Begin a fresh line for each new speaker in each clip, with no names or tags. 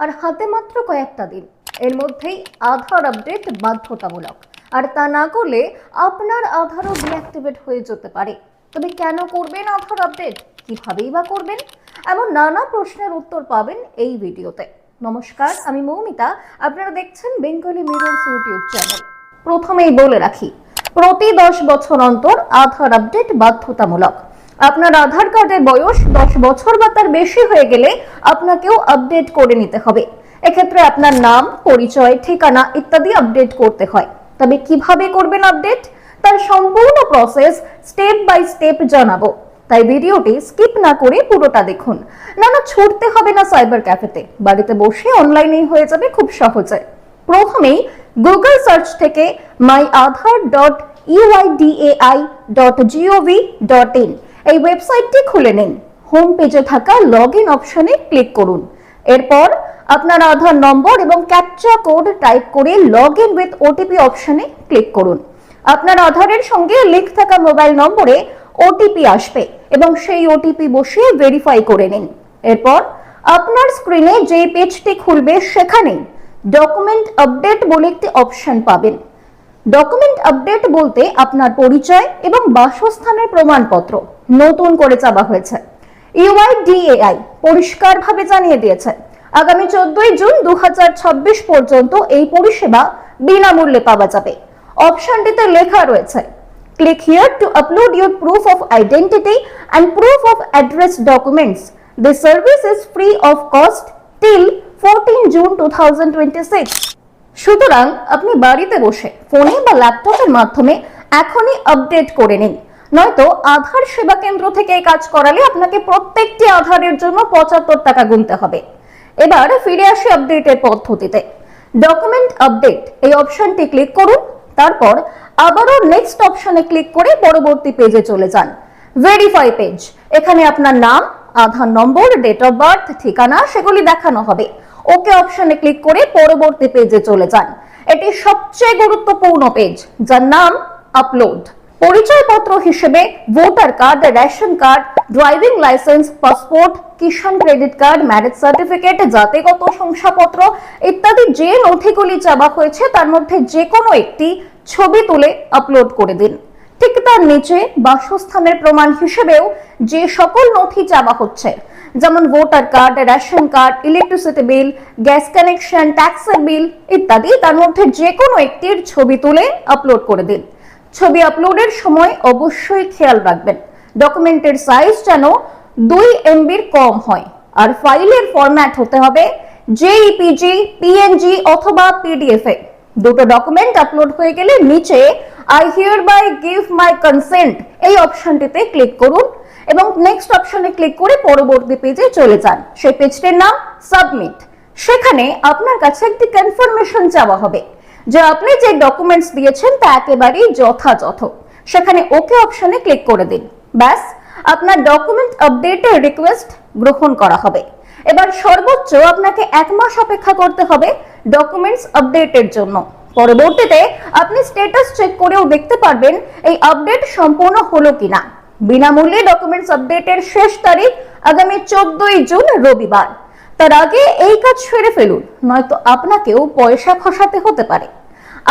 আর হাতে মাত্র কয়েকটা দিন। এর মধ্যেই আধার আপডেট বাধ্যতামূলক, আর তা না করলে আপনার আধারও ডিঅ্যাক্টিভেট হয়ে যেতে পারে। তবে কেন করবেন আধার আপডেট, কিভাবেই বা করবেন, এমন নানা প্রশ্নের উত্তর পাবেন এই ভিডিওতে। নমস্কার, আমি মৌমিতা, আপনারা দেখছেন বেঙ্গলি মিররস ইউটিউব চ্যানেল। প্রথমেই বলে রাখি, প্রতি 10 বছর অন্তর আধার আপডেট বাধ্যতামূলক। আপনার আধার কার্ডের বয়স 10 বছর বা তার বেশি হয়ে গেলে আপনাকেও আপডেট করে নিতে হবে। এক্ষেত্রে আপনার নাম, পরিচয়, ঠিকানা ইত্যাদি আপডেট করতে হয়। তবে কিভাবে করবেন আপডেট, তার সম্পূর্ণ প্রসেস স্টেপ বাই স্টেপ জানাবো, তাই ভিডিওটি স্কিপ না করে পুরোটা দেখুন। না ছুটতে হবে না সাইবার ক্যাফেতে, বাড়িতে বসে অনলাইনেই হয়ে যাবে খুব সহজে। প্রথমেই গুগল সার্চ থেকে myAadhar.uidai.gov.in এই ওয়েবসাইটটি খুলে নিন। হোম পেজে থাকা লগইন অপশনে ক্লিক করুন। এরপর আপনার আধার নম্বর এবং ক্যাপচা কোড টাইপ করে লগইন উইথ ওটিপি অপশনে ক্লিক করুন। আপনার আধারের সঙ্গে লিংক থাকা মোবাইল নম্বরে ওটিপি আসবে এবং সেই ওটিপি বসিয়ে ভেরিফাই করে নিন। এরপর আপনার স্ক্রিনে যে পেজটি খুলবে সেখানে ডকুমেন্ট আপডেট বলে একটি অপশন পাবেন। ডকুমেন্ট আপডেট বলতে আপনার পরিচয় এবং বাসস্থানের প্রমাণপত্র নতুন করে চাওয়া হয়েছে। ইউআইডিএআই পরিষ্কারভাবে জানিয়ে দিয়েছে আগামী 14 জুন 2026 পর্যন্ত এই পরিষেবা বিনামূল্যে পাওয়া যাবে। অপশনটিতে লেখা রয়েছে, click here two upload your proof of identity and proof of address documents. This service is free of cost till 14 June 2026। সুতরাং আপনি বাড়িতে বসে ফোনে বা ল্যাপটপের মাধ্যমে এখনই আপডেট করে নিন, নয়তো আধার সেবা কেন্দ্র থেকে এই কাজ করালে আপনাকে প্রত্যেকটি আধারের জন্য 75 টাকা গুনতে হবে। এবার ফিরে আসি আপডেটের পদ্ধতিতে। ডকুমেন্ট আপডেট এই অপশনটি ক্লিক করুন, তারপর আবারও নেক্সট অপশনে ক্লিক করে পরবর্তী পেজে চলে যান। ভেরিফাই পেজ, এখানে আপনার নাম, আধার নম্বর, ডেট অফ বার্থ, ঠিকানা সেগুলি দেখানো হবে। ওকে অপশনে ক্লিক করে পরবর্তী পেজে চলে যান। এটি সবচেয়ে গুরুত্বপূর্ণ পেজ, যার নাম আপলোড। পরিচয়পত্র হিসেবে voter card, ration card, driving licence, passport, Kisan credit card, marriage certificate, জাতিগত শংসাপত্র ইত্যাদি যে নথিগুলি চাওয়া হয়েছে তার মধ্যে যে কোনো একটি ছবি তুলে আপলোড করে দিন। ঠিক তার নিচে বাসস্থানের প্রমাণ হিসেবেও যে সকল নথি চাওয়া হচ্ছে, যেমন voter card, ration card, electricity bill, gas connection, ট্যাক্সের বিল ইত্যাদি, তার মধ্যে যে কোনো একটির ছবি তুলে আপলোড করে দিন। ছবি আপলোডের সময় অবশ্যই খেয়াল রাখবেন ডকুমেন্টের সাইজ যেন 2 MB কম হয়, আর ফাইলের ফরম্যাট হতে হবে জেইপিজি, পিএনজি অথবা পিডিএফ এ। দুটো ডকুমেন্ট আপলোড হয়ে গেলে নিচে আই হিয়ারবাই গিভ মাই কনসেন্ট এই অপশনটিতে ক্লিক করুন এবং নেক্সট অপশনে ক্লিক করে পরবর্তী পেজে চলে যান। সেই পেজটির নাম সাবমিট। সেখানে আপনার কাছে একটি কনফার্মেশন চাওয়া হবে যে আপনি যে ডকুমেন্টস দিয়েছেন তা একেবারেই যথাযথ। সেখানে ওকে অপশনে ক্লিক করে দিন। ব্যাস, আপনার ডকুমেন্ট আপডেটের রিকোয়েস্ট গ্রহণ করা হবে। এবার সর্বোচ্চ আপনাকে 1 মাস অপেক্ষা করতে হবে ডকুমেন্টস আপডেটের জন্য। পরবর্তীতে আপনি স্ট্যাটাস চেক করেও দেখতে পারবেন এই আপডেট সম্পূর্ণ হলো কিনা। বিনামূল্যে ডকুমেন্টস আপডেটের শেষ তারিখ আগামী 14 জুন রবিবার। তার আগে এই কাজ সেরে ফেলুন, নয়তো আপনাকেও পয়সা খসাতে হতে পারে।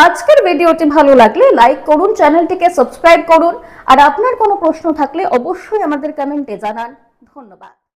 আজকের ভিডিওটি ভালো লাগলে লাইক করুন, চ্যানেলটিকে সাবস্ক্রাইব করুন, আর আপনার কোনো প্রশ্ন থাকলে অবশ্যই আমাদের কমেন্টে জানান। ধন্যবাদ।